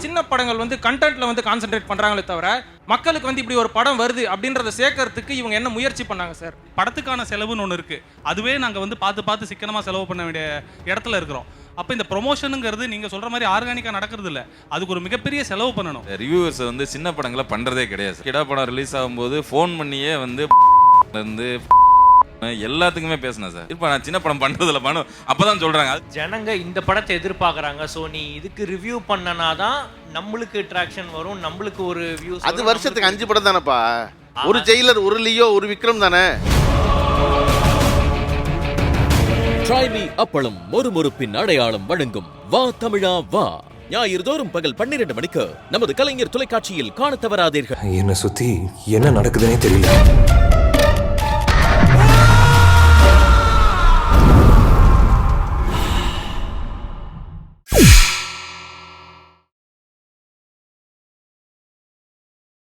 சின்ன படங்கள் வந்து கண்டென்ட்ல வந்து கான்சென்ட்ரேட் பண்றாங்களே தவிர மக்களுக்கு வந்து இப்படி ஒரு படம் வருது அப்படின்றத சேர்க்கறதுக்கு இவங்க என்ன முயற்சி பண்ணாங்க சார்? படத்துக்கான செலவுன்னு ஒன்று இருக்குது. அதுவே நாங்கள் வந்து பார்த்து சிக்கனமாக செலவு பண்ண வேண்டிய இடத்துல இருக்கிறோம். அப்போ இந்த ப்ரொமோஷனுங்கிறது நீங்கள் சொல்கிற மாதிரி ஆர்கானிக்காக நடக்கிறது இல்லை. அதுக்கு ஒரு மிகப்பெரிய செலவு பண்ணணும். ரிவ்யூவர்ஸ் வந்து சின்ன படங்களை பண்ணுறதே கிடையாது. கிடா படம் ரிலீஸ் ஆகும்போது ஃபோன் பண்ணியே வந்து எல்லாத்துக்குமே பேசினேன் சார். இப்போ நான் சின்ன படம் பண்ணுறதில்ல பணம் அப்போதான் சொல்கிறாங்க. ஜனங்க இந்த படத்தை எதிர்பார்க்குறாங்க. ஸோ நீ இதுக்கு ரிவ்யூ பண்ணனாதான் நம்மளுக்கு ட்ராக்ஷன் வரும், நம்மளுக்கு ஒரு வியூஸ். அது வருஷத்துக்கு 5 படம் தானேப்பா. ஒரு ஜெயிலர், ஒரு லியோ, ஒரு விக்ரம் தானே. ட்ரைமி அப்பளம் மொறுமொறுப்பின் அடையாளம் வழங்கும் வா தமிழா வா. ஞாயிறு தோறும் பகல் 12 மணிக்கு நமது கலைஞர் தொலைக்காட்சியில் காண தவறாதீர்கள். என்னை சுத்தி என்ன நடக்குதுன்னே தெரியல.